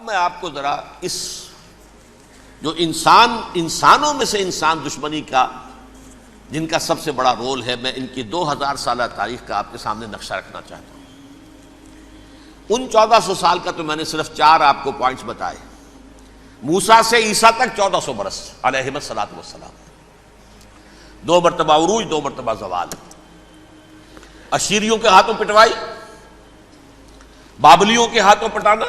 میں آپ کو ذرا اس جو انسانوں میں سے انسان دشمنی کا جن کا سب سے بڑا رول ہے، میں ان کی 2000 سالہ تاریخ کا آپ کے سامنے نقشہ رکھنا چاہتا ہوں۔ ان 1400 سال کا تو میں نے صرف 4 آپ کو پوائنٹس بتائے۔ موسیٰ سے عیسیٰ تک 1400 برس علیہ الصلوۃ والسلام، 2 مرتبہ عروج، 2 مرتبہ زوال، اشیریوں کے ہاتھوں پٹوائی، بابلیوں کے ہاتھوں پٹانا،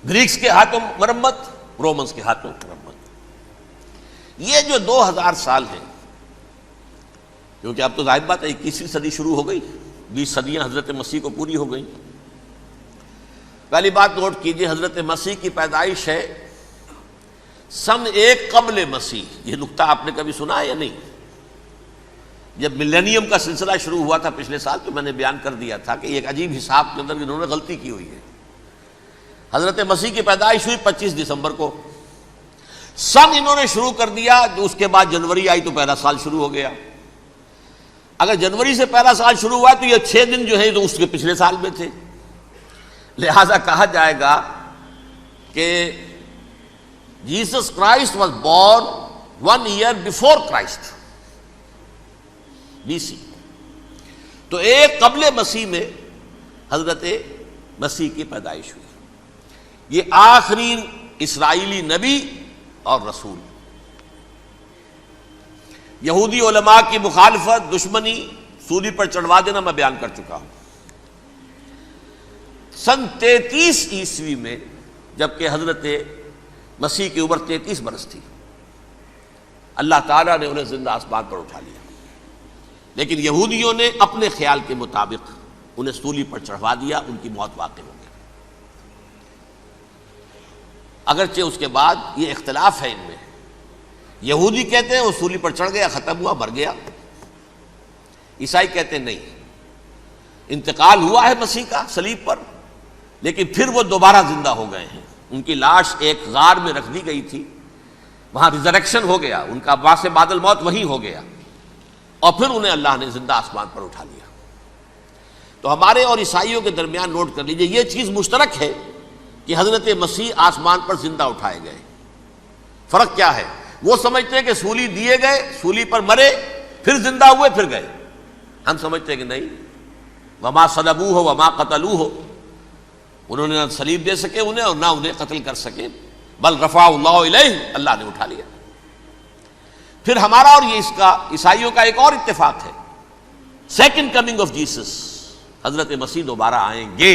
گریکس کے ہاتھوں مرمت، رومنس کے ہاتھوں مرمت۔ یہ جو 2000 سال ہیں، کیونکہ اب تو ظاہر بات ہے 21ویں صدی شروع ہو گئی، 20 صدیاں حضرت مسیح کو پوری ہو گئیں۔ پہلی بات نوٹ کیجئے، حضرت مسیح کی پیدائش ہے سن 1 قبل مسیح۔ یہ نقطہ آپ نے کبھی سنا ہے یا نہیں؟ جب ملینیم کا سلسلہ شروع ہوا تھا پچھلے سال، تو میں نے بیان کر دیا تھا کہ ایک عجیب حساب کے اندر انہوں نے غلطی کی ہوئی ہے۔ حضرت مسیح کی پیدائش ہوئی 25 دسمبر کو، سن انہوں نے شروع کر دیا، اس کے بعد جنوری آئی تو پہلا سال شروع ہو گیا۔ اگر جنوری سے پہلا سال شروع ہوا تو یہ 6 دن جو ہے تو اس کے پچھلے سال میں تھے، لہذا کہا جائے گا کہ Jesus Christ was born 1 year before Christ, BC۔ تو 1 قبل مسیح میں حضرت مسیح کی پیدائش ہوئی۔ یہ آخری اسرائیلی نبی اور رسول۔ یہودی علماء کی مخالفت، دشمنی، سولی پر چڑھوا دینا میں بیان کر چکا ہوں۔ سن 33 عیسوی میں جبکہ حضرت مسیح کی عمر 33 برس تھی، اللہ تعالیٰ نے انہیں زندہ آسمان پر اٹھا لیا، لیکن یہودیوں نے اپنے خیال کے مطابق انہیں سولی پر چڑھوا دیا، ان کی موت واقع ہو گئی۔ اگرچہ اس کے بعد یہ اختلاف ہے ان میں، یہودی کہتے ہیں وہ سولی پر چڑھ گیا، ختم ہوا، مر گیا۔ عیسائی کہتے ہیں نہیں، انتقال ہوا ہے مسیح کا صلیب پر، لیکن پھر وہ دوبارہ زندہ ہو گئے ہیں۔ ان کی لاش ایک غار میں رکھ دی گئی تھی، وہاں ریزریکشن ہو گیا، ان کا باعث بعد الموت وہیں ہو گیا، اور پھر انہیں اللہ نے زندہ آسمان پر اٹھا لیا۔ تو ہمارے اور عیسائیوں کے درمیان نوٹ کر لیجئے، یہ چیز مشترک ہے کہ حضرت مسیح آسمان پر زندہ اٹھائے گئے۔ فرق کیا ہے؟ وہ سمجھتے ہیں کہ سولی دیے گئے، سولی پر مرے، پھر زندہ ہوئے، پھر گئے۔ ہم سمجھتے ہیں کہ نہیں، وما صلبوہ وما قتلوہ، انہوں نے نہ صلیب دے سکے انہیں اور نہ انہیں قتل کر سکے، بل رفع اللہ الیہ، اللہ نے اٹھا لیا۔ پھر ہمارا اور یہ اس کا عیسائیوں کا ایک اور اتفاق ہے، سیکنڈ کمنگ آف جیسس، حضرت مسیح دوبارہ آئیں گے۔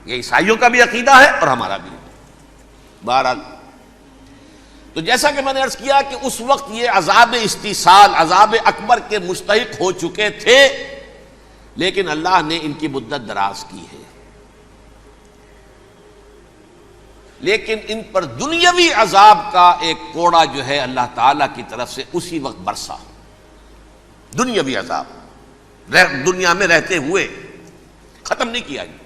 یہ عیسائیوں کا بھی عقیدہ ہے اور ہمارا بھی۔ بہرحال تو جیسا کہ میں نے عرض کیا کہ اس وقت یہ عذاب استیصال، عذاب اکبر کے مستحق ہو چکے تھے، لیکن اللہ نے ان کی مدت دراز کی ہے، لیکن ان پر دنیاوی عذاب کا ایک کوڑا جو ہے اللہ تعالیٰ کی طرف سے اسی وقت برسا۔ دنیاوی عذاب دنیا میں رہتے ہوئے ختم نہیں کیا گیا۔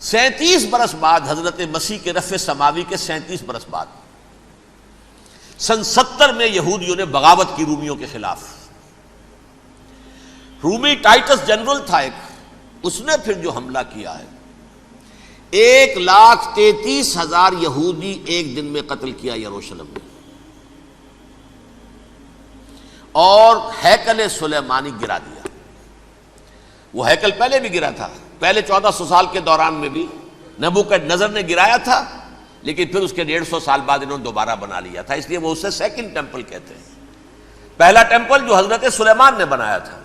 37 برس بعد حضرت مسیح کے رفع سماوی کے 37 برس بعد سن 70 میں یہودیوں نے بغاوت کی رومیوں کے خلاف۔ رومی ٹائٹس جنرل تھا ایک، اس نے پھر جو حملہ کیا ہے، 1,33,000 یہودی ایک دن میں قتل کیا یروشلم میں، اور ہیکل سلیمانی گرا دیا۔ وہ ہیکل پہلے بھی گرا تھا، پہلے 1400 سال کے دوران میں بھی نبوکدنضر نے گرایا تھا، لیکن پھر اس کے 150 سال بعد انہوں نے دوبارہ بنا لیا تھا، اس لیے وہ اسے سیکنڈ ٹیمپل کہتے ہیں۔ پہلا ٹیمپل جو حضرت سلیمان نے بنایا تھا،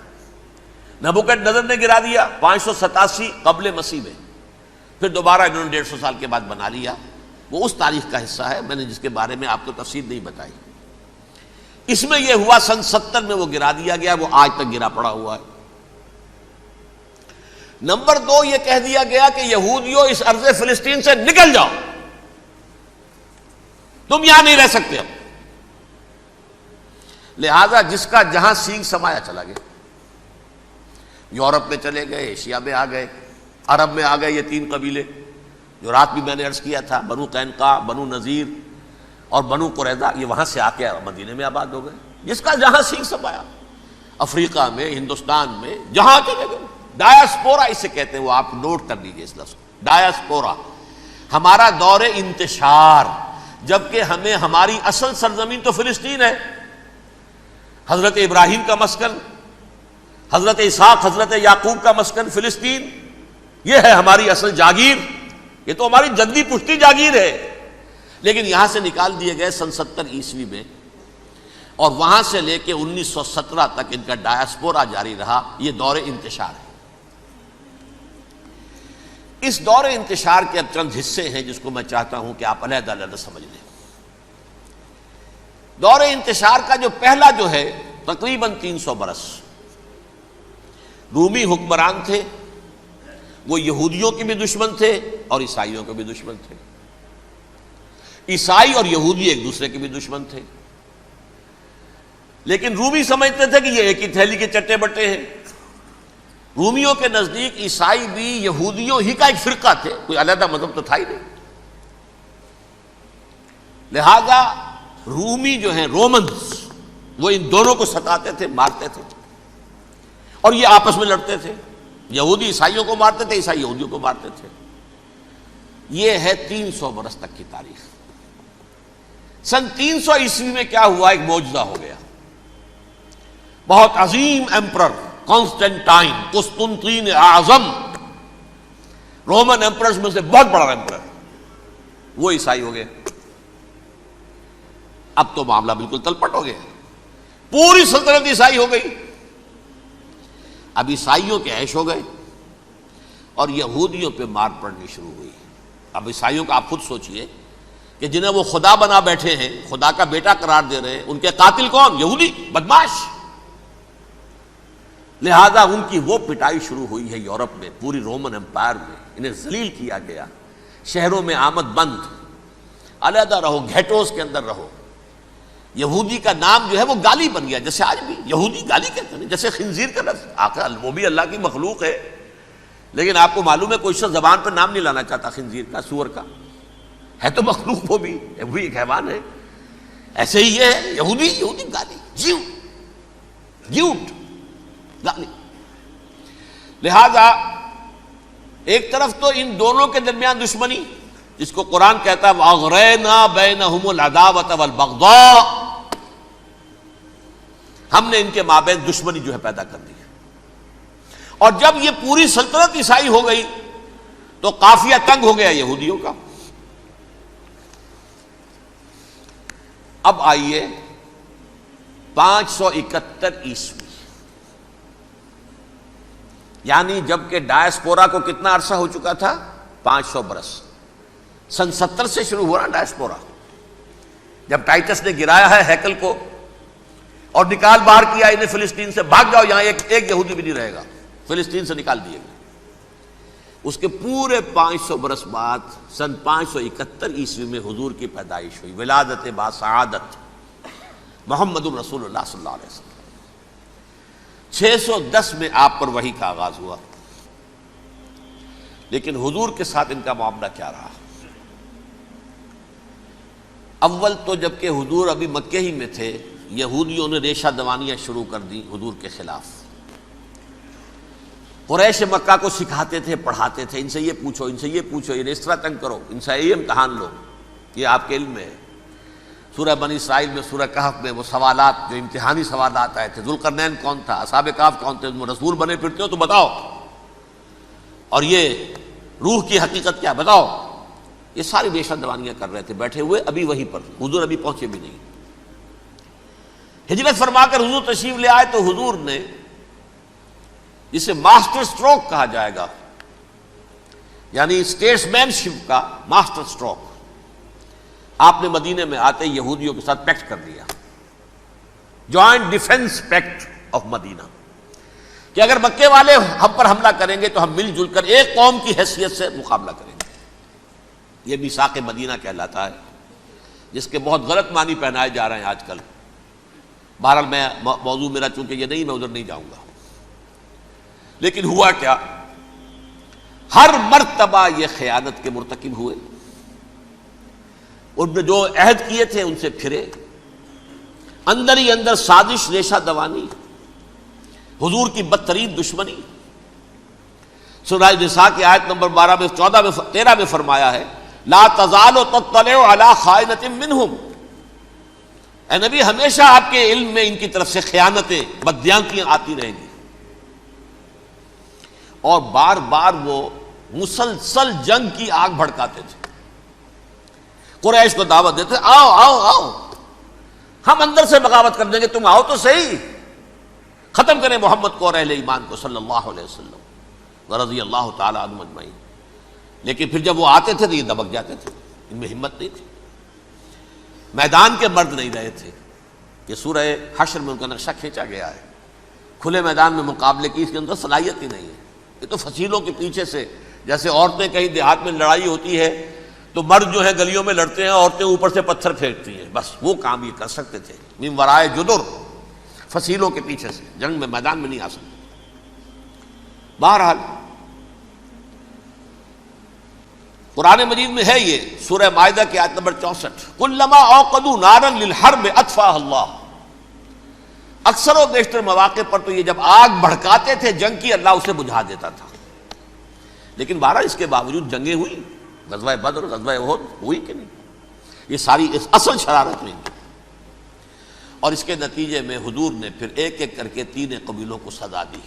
نبوکدنضر نے گرا دیا 587 قبل مسیح میں، پھر دوبارہ انہوں نے 150 سال کے بعد بنا لیا۔ وہ اس تاریخ کا حصہ ہے، میں نے جس کے بارے میں آپ کو تفصیل نہیں بتائی۔ اس میں یہ ہوا سن 70 میں وہ گرا دیا گیا، وہ آج تک گرا پڑا ہوا ہے۔ نمبر 2 یہ کہہ دیا گیا کہ یہودیوں اس ارض فلسطین سے نکل جاؤ، تم یہاں نہیں رہ سکتے اب۔ لہذا جس کا جہاں سینگ سمایا چلا گیا، یورپ میں چلے گئے، ایشیا میں آ گئے، عرب میں آ گئے یہ 3 قبیلے جو رات بھی میں نے عرض کیا تھا، بنو قینقاع، بنو نذیر اور بنو قریظہ، یہ وہاں سے آ کے مدینے میں آباد ہو گئے۔ جس کا جہاں سینگ سمایا، افریقہ میں، ہندوستان میں، جہاں چلے گئے۔ ڈایاسپورا اسے کہتے ہیں، وہ آپ نوٹ کر لیجئے اس لفظ کو، ڈایاسپورا۔ ہمارا دور انتشار، جبکہ ہمیں ہماری اصل سرزمین تو فلسطین ہے، حضرت ابراہیم کا مسکن، حضرت اسحاق حضرت یعقوب کا مسکن فلسطین، یہ ہے ہماری اصل جاگیر، یہ تو ہماری جدی پشتی جاگیر ہے، لیکن یہاں سے نکال دیے گئے سن 70 عیسوی میں، اور وہاں سے لے کے 1917 تک ان کا ڈایاسپورا جاری رہا۔ یہ دور انتشار ہے۔ اس دور انتشار کے اب چند حصے ہیں جس کو میں چاہتا ہوں کہ آپ علیحدہ علیحدہ سمجھ لیں۔ دور انتشار کا جو پہلا جو ہے تقریباً 300 برس رومی حکمران تھے، وہ یہودیوں کے بھی دشمن تھے اور عیسائیوں کے بھی دشمن تھے۔ عیسائی اور یہودی ایک دوسرے کے بھی دشمن تھے، لیکن رومی سمجھتے تھے کہ یہ ایک ہی تھیلی کے چٹے بٹے ہیں۔ رومیوں کے نزدیک عیسائی بھی یہودیوں ہی کا ایک فرقہ تھے، کوئی علیحدہ مذہب تو تھا ہی نہیں۔ لہذا رومی جو ہیں رومنز، وہ ان دونوں کو ستاتے تھے، مارتے تھے، اور یہ آپس میں لڑتے تھے، یہودی عیسائیوں کو مارتے تھے، عیسائی یہودیوں کو مارتے تھے۔ یہ ہے 300 برس تک کی تاریخ۔ سن 300 عیسوی میں کیا ہوا؟ ایک معجزہ ہو گیا۔ بہت عظیم ایمپرر کانسٹنٹائن، قسطنطین اعظم، رومن ایمپررز میں سے بہت بڑا ایمپرر، وہ عیسائی ہو گئے۔ اب تو معاملہ بالکل تلپٹ ہو گیا، پوری سلطنت عیسائی ہو گئی۔ اب عیسائیوں کے عیش ہو گئے اور یہودیوں پہ مار پڑنی شروع ہوئی۔ اب عیسائیوں کا آپ خود سوچئے کہ جنہیں وہ خدا بنا بیٹھے ہیں، خدا کا بیٹا قرار دے رہے ہیں، ان کے قاتل کون؟ یہودی بدماش۔ لہذا ان کی وہ پٹائی شروع ہوئی ہے یورپ میں، پوری رومن امپائر میں انہیں ذلیل کیا گیا۔ شہروں میں آمد بند، علیحدہ رہو، گھیٹوز کے اندر رہو۔ یہودی کا نام جو ہے وہ گالی بن گیا، جیسے آج بھی یہودی گالی کہتے ہیں، جیسے خنزیر کا لفظ، آخر وہ بھی اللہ کی مخلوق ہے، لیکن آپ کو معلوم ہے کوئی شخص زبان پر نام نہیں لانا چاہتا خنزیر کا، سور کا، ہے تو مخلوق وہ بھی ایک حیوان ہے۔ ایسے ہی یہ ہے یہودی، یہودی گالی، جیو گیوٹ گالی۔ لہذا ایک طرف تو ان دونوں کے درمیان دشمنی، جس کو قرآن کہتا ہے وَأَغْرَيْنَا بَيْنَهُمُ الْعَدَاوَةَ وَالْبَغْضَاءَ، ہم نے ان کے مابین دشمنی جو ہے پیدا کر دی۔ اور جب یہ پوری سلطنت عیسائی ہو گئی تو قافیہ تنگ ہو گیا یہودیوں کا۔ اب آئیے 571 عیسوی، یعنی جب کہ ڈایاسپورا کو کتنا عرصہ ہو چکا تھا؟ 500 برس۔ سن 70 سے شروع ہوا نا ڈایاسپورا، جب ٹائٹس نے گرایا ہے ہیکل کو اور نکال باہر کیا انہیں فلسطین سے، بھاگ جاؤ یہاں ایک یہودی بھی نہیں رہے گا، فلسطین سے نکال دیے گئے۔ اس کے پورے 500 برس بعد سن 571 عیسوی میں حضور کی پیدائش ہوئی، ولادت با سعادت محمد الرسول اللہ صلی اللہ علیہ وسلم۔ 610 میں آپ پر وحی کا آغاز ہوا، لیکن حضور کے ساتھ ان کا معاملہ کیا رہا؟ اول تو جبکہ حضور ابھی مکے ہی میں تھے، یہودیوں نے ریشہ دوانیاں شروع کر دی حضور کے خلاف۔ قریش مکہ کو سکھاتے تھے، پڑھاتے تھے، ان سے یہ پوچھو، ان سے یہ پوچھو، انہیں اس طرح تنگ کرو، ان سے یہ امتحان لو، یہ آپ کے علم میں ہے۔ سورہ بنی اسرائیل میں، سورہ کہف میں وہ سوالات جو امتحانی سوالات آئے تھے، ذوالقرنین کون تھا، اصحاب کہف کون تھے، تم رسول بنے پھرتے ہو تو بتاؤ، اور یہ روح کی حقیقت کیا بتاؤ۔ یہ ساری ریشہ دوانیاں کر رہے تھے بیٹھے ہوئے، ابھی وہیں پر، حضور ابھی پہنچے بھی نہیں۔ ہجرت فرما کر حضور تشریف لے آئے تو حضور نے، جسے ماسٹر سٹروک کہا جائے گا، یعنی اسٹیٹس مین شپ کا ماسٹر سٹروک، آپ نے مدینے میں آتے یہودیوں کے ساتھ پیکٹ کر دیا، جوائنٹ ڈیفنس پیکٹ آف مدینہ، کہ اگر مکے والے ہم پر حملہ کریں گے تو ہم مل جل کر ایک قوم کی حیثیت سے مقابلہ کریں گے۔ یہ میثاق مدینہ کہلاتا ہے، جس کے بہت غلط معنی پہنائے جا رہے ہیں آج کل۔ بہرحال میں موضوع میرا چونکہ یہ نہیں، میں ادھر نہیں جاؤں گا، لیکن ہوا کیا؟ ہر مرتبہ یہ خیانت کے مرتکب ہوئے، ان نے جو عہد کیے تھے ان سے پھرے، اندر ہی اندر سازش، ریشہ دوانی، حضور کی بدترین دشمنی۔ سورہ نساء کی آیت نمبر 12 میں 14 میں 13 میں فرمایا ہے لا تزال تطلع علی خائنۃ منہم، اے نبی ہمیشہ آپ کے علم میں ان کی طرف سے خیانتیں، بددیانتیاں آتی رہیں گی. اور بار بار وہ مسلسل جنگ کی آگ بھڑکاتے تھے. قریش کو دعوت دیتے، آؤ آؤ آؤ ہم اندر سے بغاوت کر دیں گے، تم آؤ تو صحیح، ختم کریں محمد کو اور اہل ایمان کو صلی اللہ علیہ وسلم ورضی اللہ تعالی عنہم اجمعین. لیکن پھر جب وہ آتے تھے تو یہ دبک جاتے تھے، ان میں ہمت نہیں تھی، میدان کے مرد نہیں رہے تھے. یہ سورہ حشر میں ان کا نقشہ کھینچا گیا ہے. کھلے میدان میں مقابلے کی اس کے اندر صلاحیت ہی نہیں ہے. یہ تو فصیلوں کے پیچھے سے، جیسے عورتیں کہیں دیہات میں لڑائی ہوتی ہے تو مرد جو ہے گلیوں میں لڑتے ہیں، عورتیں اوپر سے پتھر پھینکتی ہیں، بس وہ کام یہ کر سکتے تھے. من ورائے جدر، فصیلوں کے پیچھے سے، جنگ میں میدان میں نہیں آ سکتے. بہرحال قرآن مجید میں ہے یہ سورہ مائدہ کی آیت نمبر 64، کلما اوقدوا نارا للحرب اطفاها اللہ. اکثر و بیشتر مواقع پر تو یہ جب آگ بھڑکاتے تھے جنگ کی، اللہ اسے بجھا دیتا تھا. لیکن بہرحال اس کے باوجود جنگیں ہوئی، غزوہ بدر، غزوہ احد ہوئی کہ نہیں؟ یہ ساری اس اصل شرارت ہوئی. اور اس کے نتیجے میں حضور نے پھر ایک ایک کر کے 3 قبیلوں کو سزا دی.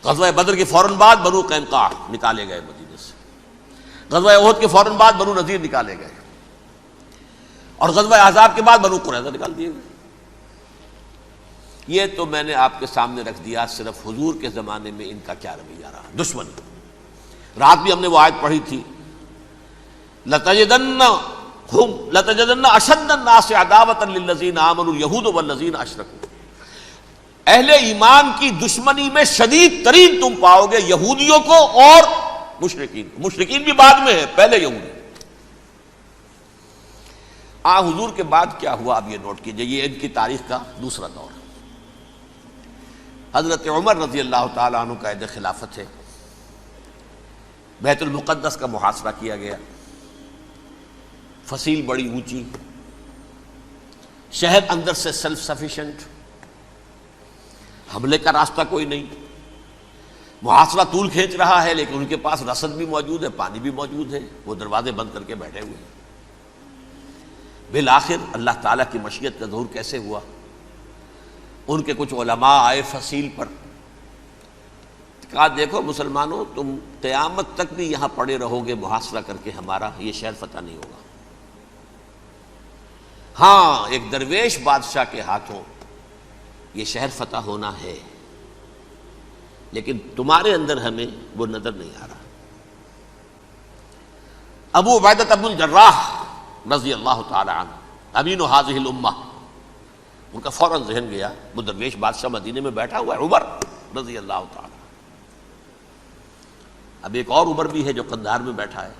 غزوہ بدر کے فوراً بعد بنو قینقاع نکالے گئے مدینے سے، غزوہ احد کے فوراً بعد بنو نذیر نکالے گئے، اور غزوہ احزاب کے بعد بنو قریظہ نکال دیے گئے. یہ تو میں نے آپ کے سامنے رکھ دیا صرف حضور کے زمانے میں ان کا کیا رویہ رہا. دشمن، رات بھی ہم نے وہ آیت پڑھی تھی، لَتَجِدَنَّ أَشَدَّ النَّاسِ عَدَاوَةً لِلَّذِينَ آمَنُوا الْيَهُودُ وَالَّذِينَ أَشْرَكُوا. اہل ایمان کی دشمنی میں شدید ترین تم پاؤ گے یہودیوں کو اور مشرکین. مشرکین بھی بعد میں ہے، پہلے یہودی. حضور کے بعد کیا ہوا اب یہ نوٹ کیجئے، یہ ان کی تاریخ کا دوسرا دور. حضرت عمر رضی اللہ تعالیٰ عنہ قائد خلافت ہے. بیت المقدس کا محاصرہ کیا گیا، فصیل بڑی اونچی، شہر اندر سے سیلف سفیشینٹ، حملے کا راستہ کوئی نہیں، محاصرہ طول کھینچ رہا ہے، لیکن ان کے پاس رسد بھی موجود ہے، پانی بھی موجود ہے، وہ دروازے بند کر کے بیٹھے ہوئے ہیں. بالآخر اللہ تعالیٰ کی مشیت کا ظہور کیسے ہوا؟ ان کے کچھ علماء آئے فصیل پر، کہا دیکھو مسلمانوں، تم قیامت تک بھی یہاں پڑے رہو گے محاصرہ کر کے، ہمارا یہ شہر فتح نہیں ہوگا. ہاں ایک درویش بادشاہ کے ہاتھوں یہ شہر فتح ہونا ہے، لیکن تمہارے اندر ہمیں وہ نظر نہیں آ رہا. ابو عبیدہ بن الجراح رضی اللہ تعالی عنہ، امین هذه الامہ، ان کا فوراً ذہن گیا وہ درویش بادشاہ مدینے میں بیٹھا ہوا ہے، عمر رضی اللہ تعالی. اب ایک اور عمر بھی ہے جو قندھار میں بیٹھا ہے.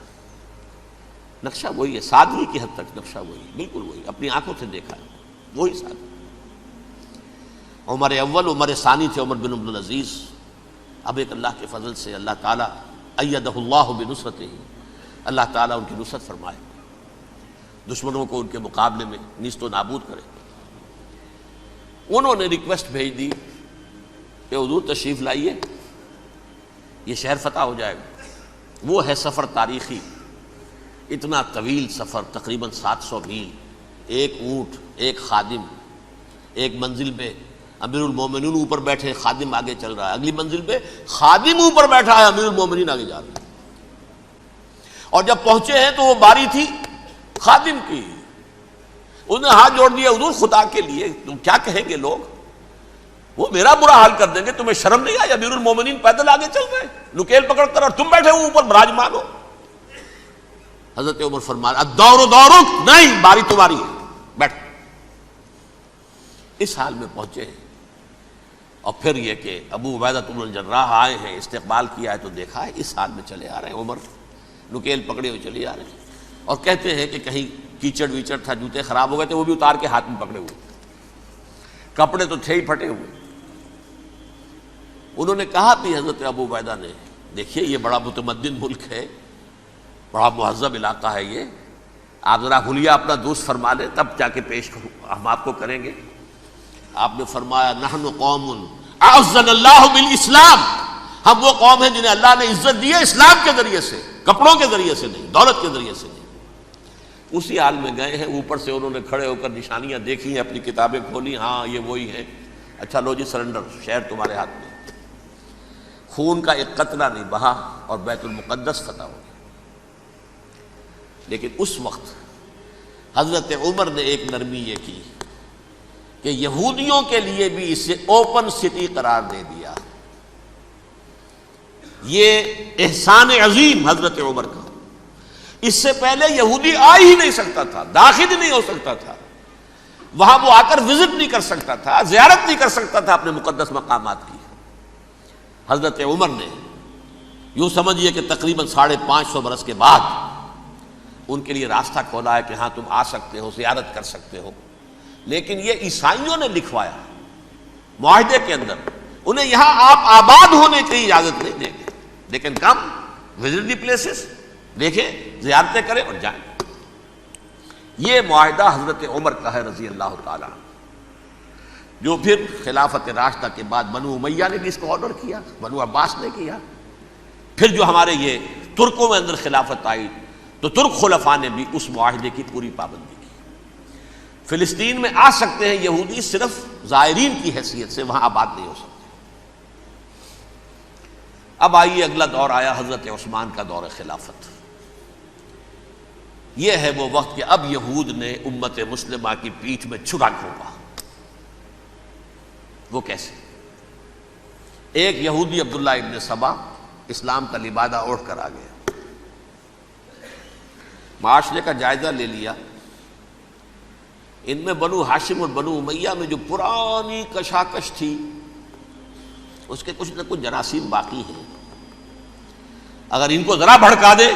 نقشہ وہی ہے، سادگی کی حد تک نقشہ وہی، بالکل وہی، اپنی آنکھوں سے دیکھا ہے، وہی سادگی. عمر اول، عمر ثانی تھے عمر بن عبدالعزیز. اب ایک اللہ کے فضل سے اللہ تعالیٰ ایدہ اللہ بنصرتہ، اللہ تعالیٰ ان کی نصرت فرمائے، دشمنوں کو ان کے مقابلے میں نیست و نابود کرے. انہوں نے ریکویسٹ بھیج دی کہ حضور تشریف لائیے، یہ شہر فتح ہو جائے گا. وہ ہے سفر تاریخی، اتنا طویل سفر، تقریباً 700 میل، ایک اونٹ، ایک خادم، ایک منزل پہ امیر المومنین اوپر بیٹھے، خادم آگے چل رہا ہے، اگلی منزل پہ خادم اوپر بیٹھا ہے، امیر المومنین آگے جا رہے ہیں. اور جب پہنچے ہیں تو وہ باری تھی خادم کی. انہوں نے ہاتھ جوڑ دیا، حضور خدا کے لیے تم کیا کہیں گے لوگ، وہ میرا برا حال کر دیں گے، تمہیں شرم نہیں آئی؟ امیر المومنین پیدل آگے چل رہے ہیں نکیل پکڑ کر، اور تم بیٹھے ہو اوپر براجمان ہو. حضرت عمر فرمایا الدور دورک، نہیں باری تمہاری ہے، بیٹھ. اس حال میں پہنچے ہیں. اور پھر یہ کہ ابو عبیدہ بن الجراح آئے ہیں، استقبال کیا ہے تو دیکھا ہے اس حال میں چلے آ رہے ہیں. عمر نکیل پکڑے ہوئے چلے آ رہے ہیں، اور کہتے ہیں کہ کہیں کیچڑ ویچڑ تھا، جوتے خراب ہو گئے تھے، وہ بھی اتار کے ہاتھ میں پکڑے ہوئے، کپڑے تو تھے ہی پھٹے ہوئے. انہوں نے کہا بھی حضرت ابو عبیدہ نے، دیکھیے یہ بڑا متمدن ملک ہے، بڑا مہذب علاقہ ہے، یہ آپ ذرا حلیہ اپنا دوست فرما لیں تب جا کے پیش ہم آپ کو کریں گے. آپ نے فرمایا نحن قوم اعزنا اللہ بالاسلام، ہم وہ قوم ہیں جنہیں اللہ نے عزت دی ہے اسلام کے ذریعے سے. کپڑوں کے ذریعے سے نہیں، دولت کے ذریعے سے نہیں۔ اسی حال میں گئے ہیں، اوپر سے انہوں نے کھڑے ہو کر نشانیاں دیکھی ہیں، اپنی کتابیں کھولی، ہاں یہ وہی ہیں، اچھا لو جی سرنڈر، شہر تمہارے ہاتھ میں۔ خون کا ایک قطرہ نہیں بہا اور بیت المقدس فتح ہو گیا۔ لیکن اس وقت حضرت عمر نے ایک نرمی یہ کی کہ یہودیوں کے لیے بھی اسے اوپن سٹی قرار دے دیا۔ یہ احسان عظیم حضرت عمر کا، اس سے پہلے یہودی آ ہی نہیں سکتا تھا، داخل ہی نہیں ہو سکتا تھا، وہاں وہ آ کر وزٹ نہیں کر سکتا تھا، زیارت نہیں کر سکتا تھا اپنے مقدس مقامات کی۔ حضرت عمر نے یوں سمجھیے کہ تقریباً 550 برس کے بعد ان کے لیے راستہ کھولا ہے کہ ہاں تم آ سکتے ہو، زیارت کر سکتے ہو۔ لیکن یہ عیسائیوں نے لکھوایا معاہدے کے اندر، انہیں یہاں آپ آباد ہونے کی اجازت نہیں دیں گے، لیکن کم وزٹ دی پلیسز، دیکھیں، زیارتیں کریں اور جائیں۔ یہ معاہدہ حضرت عمر کا ہے رضی اللہ تعالیٰ، جو پھر خلافت راشدہ کے بعد بنو امیہ نے بھی اس کو آرڈر کیا، بنو عباس نے کیا، پھر جو ہمارے یہ ترکوں میں اندر خلافت آئی تو ترک خلفاء نے بھی اس معاہدے کی پوری پابندی کی۔ فلسطین میں آ سکتے ہیں یہودی، صرف زائرین کی حیثیت سے، وہاں آباد نہیں ہو سکتے۔ اب آئیے اگلا دور آیا حضرت عثمان کا دور خلافت۔ یہ ہے وہ وقت کہ اب یہود نے امت مسلمہ کی پیٹھ میں چھرا گھونپا۔ وہ کیسے؟ ایک یہودی عبداللہ ابن سبا اسلام کا لبادہ اوڑھ کر آ گیا، معاشرے کا جائزہ لے لیا، ان میں بنو ہاشم اور بنو امیہ میں جو پرانی کشاکش تھی اس کے کچھ نہ کچھ جراثیم باقی ہیں، اگر ان کو ذرا بھڑکا دے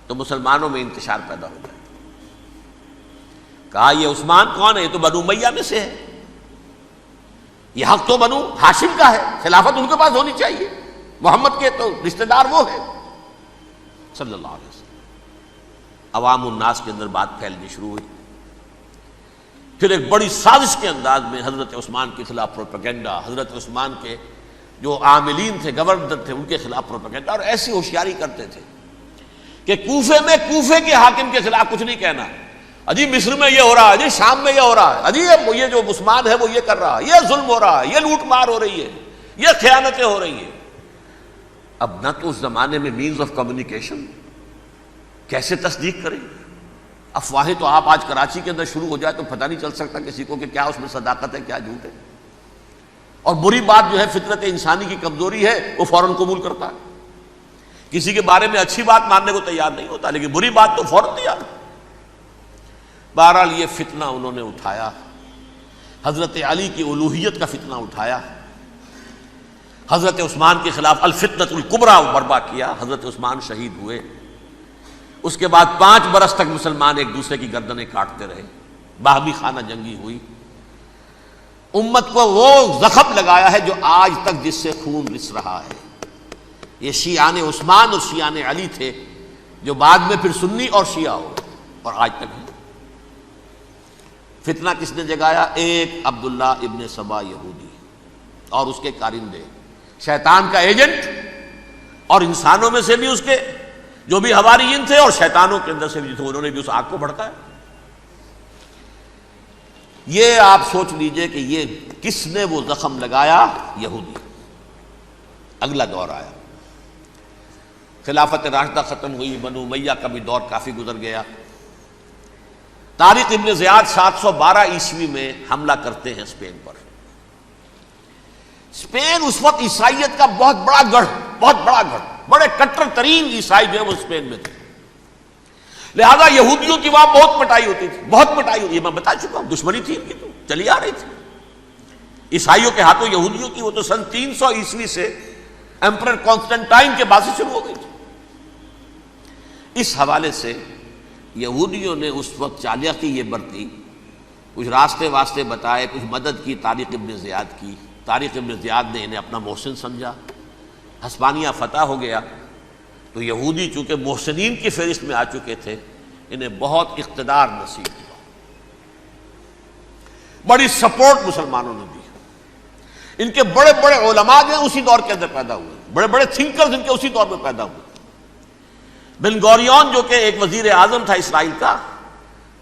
تو مسلمانوں میں انتشار پیدا ہو جائے۔ کہا یہ عثمان کون ہے؟ یہ تو بنو امیہ میں سے ہے، یہ حق تو بنو ہاشم کا ہے، خلافت ان کے پاس ہونی چاہیے، محمد کے تو رشتہ دار وہ ہے صلی اللہ علیہ وسلم۔ عوام الناس کے اندر بات پھیلنی شروع ہوئی، پھر ایک بڑی سازش کے انداز میں حضرت عثمان کے خلاف پروپیگنڈا، حضرت عثمان کے جو عاملین تھے، گورنر تھے، ان کے خلاف پروپیگنڈا، اور ایسی ہوشیاری کرتے تھے کہ کوفے میں کوفے کے حاکم کے خلاف کچھ نہیں کہنا، اجی مصر میں یہ ہو رہا ہے، اجی شام میں یہ ہو رہا ہے، اجی یہ جو عثمان ہے وہ یہ کر رہا ہے، یہ ظلم ہو رہا ہے، یہ لوٹ مار ہو رہی ہے، یہ خیانتیں ہو رہی ہیں۔ اب نہ تو اس زمانے میں مینز آف کمیونیکیشن، کیسے تصدیق کریں؟ افواہیں تو آپ آج کراچی کے اندر شروع ہو جائے تو پتہ نہیں چل سکتا کسی کو کہ کیا اس میں صداقت ہے، کیا جھوٹ ہے، اور بری بات جو ہے فطرت انسانی کی کمزوری ہے، وہ فوراً قبول کرتا ہے، کسی کے بارے میں اچھی بات ماننے کو تیار نہیں ہوتا، لیکن بری بات تو فوراً تیار۔ بہرحال یہ فتنہ انہوں نے اٹھایا، حضرت علی کی الوہیت کا فتنہ اٹھایا، حضرت عثمان کے خلاف الفتنۃ الکبریٰ برپا کیا، حضرت عثمان شہید ہوئے۔ اس کے بعد 5 برس تک مسلمان ایک دوسرے کی گردنیں کاٹتے رہے، باہمی خانہ جنگی ہوئی، امت کو وہ زخم لگایا ہے جو آج تک جس سے خون رس رہا ہے۔ یہ شیعان عثمان اور شیعان علی تھے جو بعد میں پھر سنی اور شیعہ ہو اور آج تک ہے۔ فتنہ کس نے جگایا؟ ایک عبداللہ ابن سبا یہودی اور اس کے کارندے، شیطان کا ایجنٹ، اور انسانوں میں سے بھی اس کے جو بھی حواریین تھے اور شیطانوں کے اندر سے بھی تھے، انہوں نے بھی اس آگ کو بھڑکایا۔ یہ آپ سوچ لیجئے کہ یہ کس نے وہ زخم لگایا؟ یہودی۔ اگلا دور آیا، خلافت راشدہ ختم ہوئی، بنو امیہ کا بھی دور کافی گزر گیا۔ طارق ابن زیاد 712 عیسوی میں حملہ کرتے ہیں اسپین پر۔ اسپین اس وقت عیسائیت کا بہت بڑا گڑھ، بڑے کٹر ترین عیسائی جو ہے وہ اسپین میں تھے، لہذا یہودیوں کی وہاں بہت پٹائی ہوتی تھی، یہ میں بتا چکا ہوں، دشمنی تھی ان کی تو چلی آ رہی تھی عیسائیوں کے ہاتھوں یہودیوں کی، وہ تو سن 300 عیسوی سے ایمپرر کانسٹنٹائن کے بعد سے شروع ہو گئی تھی۔ اس حوالے سے یہودیوں نے اس وقت چالاکی یہ برتی، کچھ راستے واسطے بتائے، کچھ مدد کی طارق ابن زیاد کی۔ طارق ابن زیاد نے انہیں اپنا محسن سمجھا، ہسپانیہ فتح ہو گیا تو یہودی چونکہ محسنین کی فہرست میں آ چکے تھے، انہیں بہت اقتدار نصیب ہوا، بڑی سپورٹ مسلمانوں نے دی۔ ان کے بڑے بڑے علماء جو ہیں اسی دور کے اندر پیدا ہوئے، بڑے بڑے تھنکرز ان کے اسی دور میں پیدا ہوئے۔ بن گوریون جو کہ ایک وزیر اعظم تھا اسرائیل کا،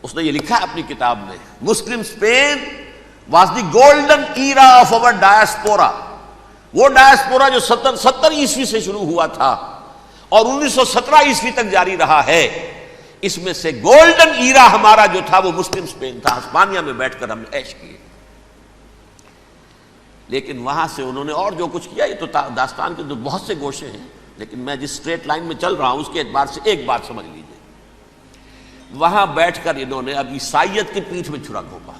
اس نے یہ لکھا ہے اپنی کتاب میں، Muslim Spain was the golden era of our diaspora. وہ ڈائسپورا جو 70 عیسوی سے شروع ہوا تھا اور 1917 عیسوی تک جاری رہا ہے، اس میں سے گولڈن ایرا ہمارا جو تھا وہ مسلم اسپین تھا. ہسپانیہ میں بیٹھ کر ہم نے عیش کیے. لیکن وہاں سے انہوں نے اور جو کچھ کیا، یہ تو داستان کے تو بہت سے گوشے ہیں، لیکن میں جس اسٹریٹ لائن میں چل رہا ہوں اس کے اعتبار سے ایک بات سمجھ لیجیے. وہاں بیٹھ کر انہوں نے اب عیسائیت کی پیٹھ میں چھرا گھونپا،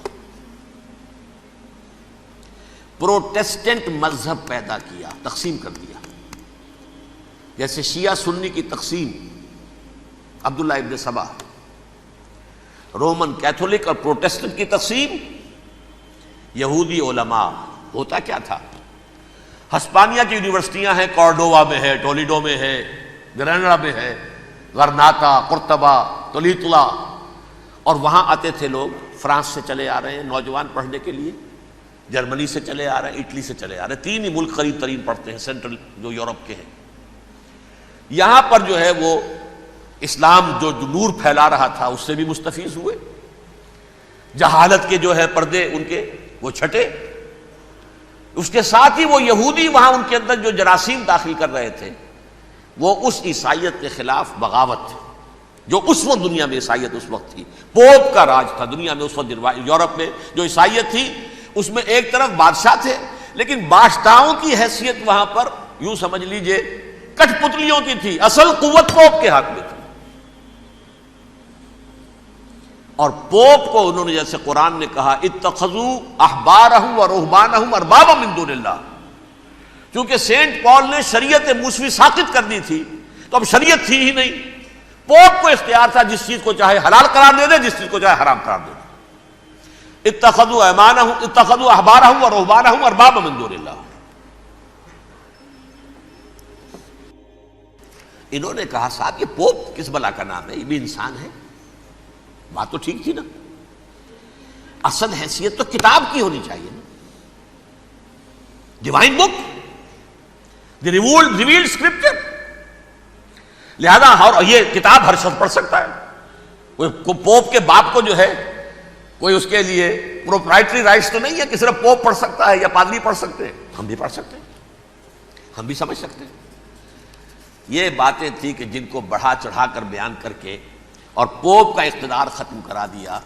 پروٹیسٹنٹ مذہب پیدا کیا، تقسیم کر دیا. جیسے شیعہ سنی کی تقسیم، عبداللہ ابن سبا، رومن کیتھولک اور پروٹیسٹنٹ کی تقسیم، یہودی علماء. ہوتا کیا تھا؟ ہسپانیہ کی یونیورسٹیاں ہیں، کارڈووا میں ہے، ٹولیڈو میں ہے، گریناڈا میں ہے، غرناطہ، قرطبہ، تولیتلا، اور وہاں آتے تھے لوگ. فرانس سے چلے آ رہے ہیں نوجوان پڑھنے کے لیے، جرمنی سے چلے آ رہے ہیں، اٹلی سے چلے آ رہے ہیں. 3 ہی ملک قریب ترین پڑھتے ہیں سینٹرل جو یورپ کے ہیں. یہاں پر جو ہے وہ اسلام جو نور پھیلا رہا تھا اس سے بھی مستفیض ہوئے. جہالت کے جو ہے پردے ان کے وہ چھٹے. اس کے ساتھ ہی وہ یہودی وہاں ان کے اندر جو جراثیم داخل کر رہے تھے وہ اس عیسائیت کے خلاف بغاوت تھی جو اس وقت دنیا میں عیسائیت اس وقت تھی. پوپ کا راج تھا دنیا میں اس وقت. یورپ میں جو عیسائیت تھی اس میں ایک طرف بادشاہ تھے، لیکن بادشاہوں کی حیثیت وہاں پر یوں سمجھ لیجئے کٹ پتلیوں کی تھی. اصل قوت پوپ کے ہاتھ میں تھی. اور پوپ کو انہوں نے جیسے قرآن نے کہا اتخذوا احبارهم ورهبانهم اربابا من دون اللہ، چونکہ سینٹ پال نے شریعت موسوی ساقط کر دی تھی تو اب شریعت تھی ہی نہیں. پوپ کو اختیار تھا جس چیز کو چاہے حلال قرار دے دے، جس چیز کو چاہے حرام قرار دے دے. اتخذوا احبارهم ورهبانهم اربابا من دون اللہ. انہوں نے کہا صاحب یہ پوپ کس بلا کا نام ہے، یہ بھی انسان ہے. بات تو ٹھیک تھی نا، اصل حیثیت تو کتاب کی ہونی چاہیے نا، ڈیوائن بک، دی ریویلڈ اسکرپچر. لہذا اور یہ کتاب ہر شخص پڑھ سکتا ہے. کوئی پوپ کے باپ کو جو ہے کوئی اس کے لیے پروپرائٹری رائٹس تو نہیں ہے کہ صرف پوپ پڑھ سکتا ہے یا پادری پڑھ سکتے ہیں. ہم بھی پڑھ سکتے ہیں، ہم بھی سمجھ سکتے ہیں. یہ باتیں تھی کہ جن کو بڑھا چڑھا کر بیان کر کے اور پوپ کا اقتدار ختم کرا دیا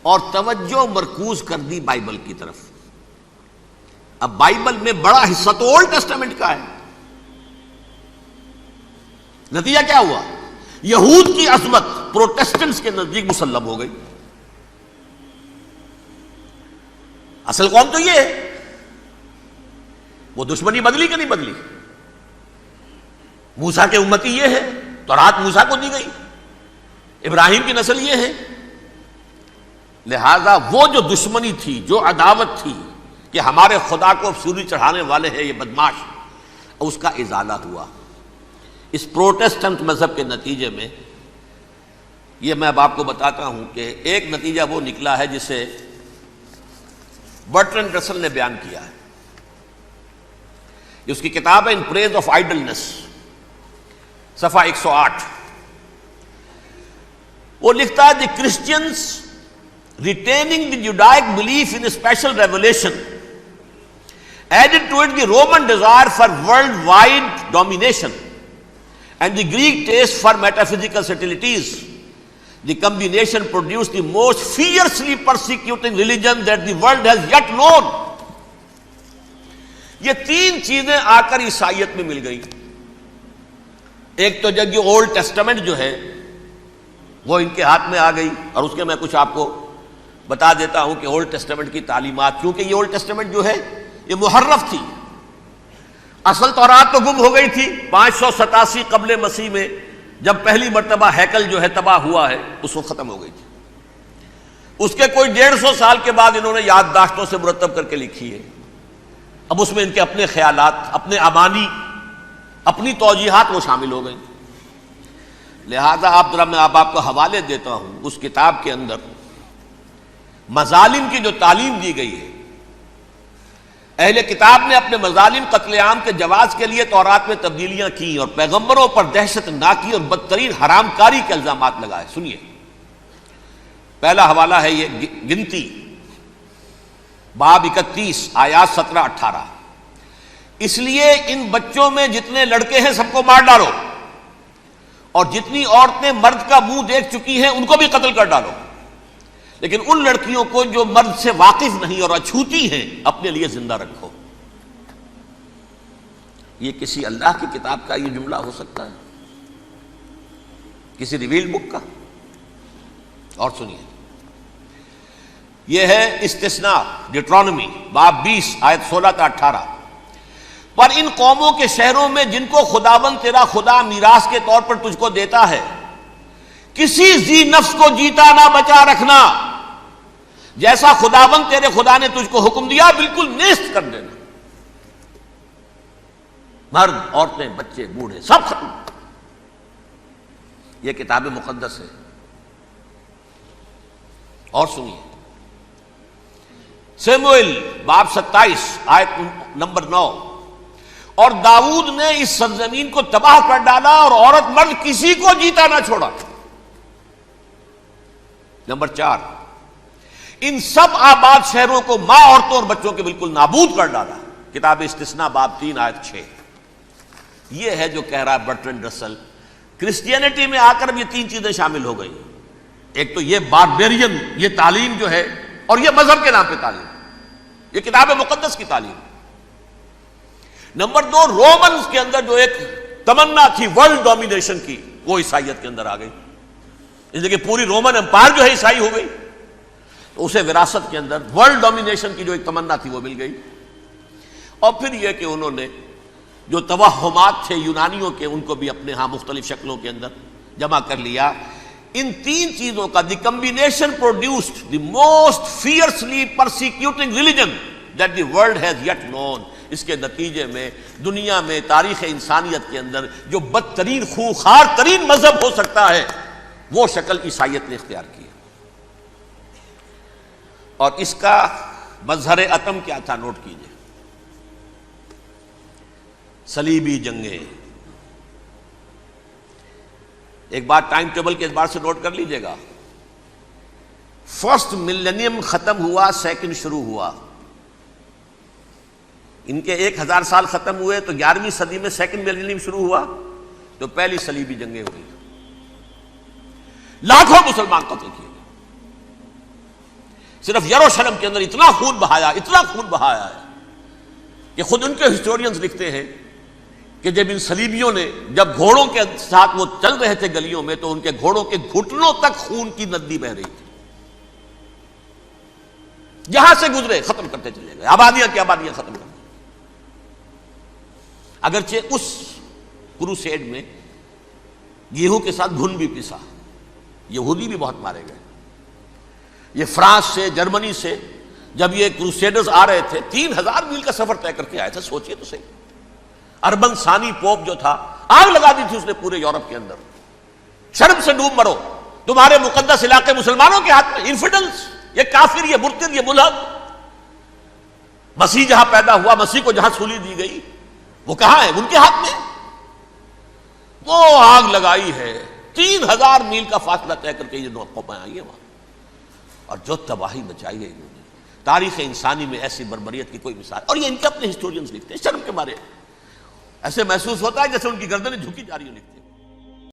اور توجہ مرکوز کر دی بائبل کی طرف. اب بائبل میں بڑا حصہ تو اولڈ ٹیسٹامنٹ کا ہے. نتیجہ کیا ہوا؟ یہود کی عظمت پروٹیسٹنٹس کے نزدیک مسلم ہو گئی. اصل قوم تو یہ ہے. وہ دشمنی بدلی کہ نہیں بدلی؟ موسیٰ کے امتی یہ ہے، تورات موسیٰ کو دی گئی، ابراہیم کی نسل یہ ہے. لہذا وہ جو دشمنی تھی، جو عداوت تھی کہ ہمارے خدا کو سولی چڑھانے والے ہیں یہ بدماش، اس کا ازالہ ہوا اس پروٹیسٹنٹ مذہب کے نتیجے میں. یہ میں اب آپ کو بتاتا ہوں کہ ایک نتیجہ وہ نکلا ہے جسے برٹرنڈ رسل نے بیان کیا ہے. اس کی کتاب ہے ان پریز آف آئیڈلنس، صفحہ 108. وہ لکھتا ہے the Christians retaining the Judaic belief in special revelation added to it the Roman desire for world wide domination and the Greek taste for metaphysical subtleties. The combination produce the most fiercely persecuting religion that the world has yet known. یہ 3 چیزیں آ کر عیسائیت میں مل گئی. ایک تو جب یہ اولڈ ٹیسٹامنٹ جو ہے وہ ان کے ہاتھ میں آ گئی، اور اس کے میں کچھ آپ کو بتا دیتا ہوں کہ اولڈ ٹیسٹامنٹ کی تعلیمات، کیونکہ یہ اولڈ ٹیسٹامنٹ جو ہے یہ محرف تھی. اصل تورات تو گم ہو گئی تھی 587 قبل مسیح میں، جب پہلی مرتبہ ہیکل جو ہے تباہ ہوا ہے اس وقت ختم ہو گئی تھی. اس کے کوئی 150 سال کے بعد انہوں نے یادداشتوں سے مرتب کر کے لکھی ہے. اب اس میں ان کے اپنے خیالات، اپنے امانی، اپنی توجیحات وہ شامل ہو گئیں. لہذا میں آپ کو حوالے دیتا ہوں اس کتاب کے اندر مظالم کی جو تعلیم دی گئی ہے. اہل کتاب نے اپنے مظالم قتل عام کے جواز کے لیے تورات میں تبدیلیاں کی اور پیغمبروں پر دہشت ناکی اور بدترین حرام کاری کے الزامات لگائے. سنیے، پہلا حوالہ ہے یہ گنتی باب 31 آیات 17-18. اس لیے ان بچوں میں جتنے لڑکے ہیں سب کو مار ڈالو، اور جتنی عورتیں مرد کا منہ دیکھ چکی ہیں ان کو بھی قتل کر ڈالو، لیکن ان لڑکیوں کو جو مرد سے واقف نہیں اور اچھوتی ہیں اپنے لیے زندہ رکھو. یہ کسی اللہ کی کتاب کا یہ جملہ ہو سکتا ہے؟ کسی ریویل بک کا؟ اور سنیے، یہ ہے استثناء ڈیٹرانومی باب 20 آیت 16-18. پر ان قوموں کے شہروں میں جن کو خداوند تیرا خدا میراث کے طور پر تجھ کو دیتا ہے، کسی ذی نفس کو جیتا نہ بچا رکھنا، جیسا خداوند تیرے خدا نے تجھ کو حکم دیا بالکل نیست کر دینا. مرد، عورتیں، بچے، بوڑھے سب ختم. یہ کتاب مقدس ہے. اور سنیے، سموئیل باب 27 آیت نمبر 9. اور داؤد نے اس سرزمین کو تباہ کر ڈالا اور عورت مرد کسی کو جیتا نہ چھوڑا. نمبر 4، ان سب آباد شہروں کو ماں، عورتوں اور بچوں کے بالکل نابود کر ڈالا. کتاب استثناء باب 3 آیت 6. یہ ہے جو کہہ رہا ہے برٹرنڈ رسل، کرسچینٹی میں آ کر اب یہ 3 چیزیں شامل ہو گئی. ایک تو یہ باربیرین یہ تعلیم جو ہے، اور یہ مذہب کے نام پہ تعلیم، یہ کتاب مقدس کی تعلیم. نمبر 2، رومنز کے اندر جو ایک تمنا تھی ورلڈ ڈومینیشن کی، وہ عیسائیت کے اندر آ گئی. اس لیے کہ پوری رومن امپائر جو ہے عیسائی ہو گئی، تو اسے وراثت کے اندر ورلڈ ڈومینیشن کی جو ایک تمنا تھی وہ مل گئی. اور پھر یہ کہ انہوں نے جو توہمات تھے یونانیوں کے، ان کو بھی اپنے ہاں مختلف شکلوں کے اندر جمع کر لیا. ان 3 چیزوں کا the combination produced the most fiercely persecuting religion that the world has yet known. اس کے نتیجے میں دنیا میں تاریخ انسانیت کے اندر جو بدترین خوخار ترین مذہب ہو سکتا ہے وہ شکل عیسائیت نے اختیار کی. اور اس کا مظہر عتم کیا تھا؟ نوٹ کیجئے، صلیبی جنگیں. ایک بات ٹائم ٹیبل کے اعتبار سے نوٹ کر لیجئے گا. فرسٹ ملینیم ختم ہوا، سیکنڈ شروع ہوا. ان کے 1000 سال ختم ہوئے تو 11ویں صدی میں سیکنڈ ملینیم شروع ہوا، تو پہلی صلیبی جنگیں ہوئی. لاکھوں مسلمان قتل کیے. صرف یروشلم کے اندر اتنا خون بہایا ہے کہ خود ان کے ہسٹورینز لکھتے ہیں کہ جب ان صلیبیوں نے جب گھوڑوں کے ساتھ وہ چل رہے تھے گلیوں میں، تو ان کے گھوڑوں کے گھٹنوں تک خون کی ندی بہہ رہی تھی. جہاں سے گزرے ختم کرتے چلے گئے، آبادیاں کی آبادیاں ختم کر دی. اگرچہ اس کروسیڈ میں گیہوں کے ساتھ گھن بھی پسا، یہودی بھی بہت مارے گئے. یہ فرانس سے، جرمنی سے جب یہ کروسیڈرز آ رہے تھے، 3000 میل کا سفر طے کر کے آئے تھے. سوچئے تو صحیح. اربن ثانی پوپ جو تھا، آگ لگا دی تھی اس نے پورے یورپ کے اندر. شرم سے ڈوب مرو، تمہارے مقدس علاقے مسلمانوں کے ہاتھ میں. انفیڈلز، یہ کافر، یہ مرتد، یہ ملحد. مسیح جہاں پیدا ہوا، مسیح کو جہاں سولی دی گئی، وہ کہاں ہے؟ ان کے ہاتھ میں. وہ آگ لگائی ہے، 3000 میل کا فاصلہ طے کر کے یہ قومیں آئی ہیں وہاں، اور جو تباہی مچائی ہے انہوں نے. تاریخ انسانی میں ایسی بربریت کی کوئی مثال. اور یہ ان کے اپنے ہسٹورینز لکھتے ہیں. شرم کے مارے ایسے محسوس ہوتا ہے جیسے ان کی گردنیں جھکی جا رہی ہیں. لکھتے ہیں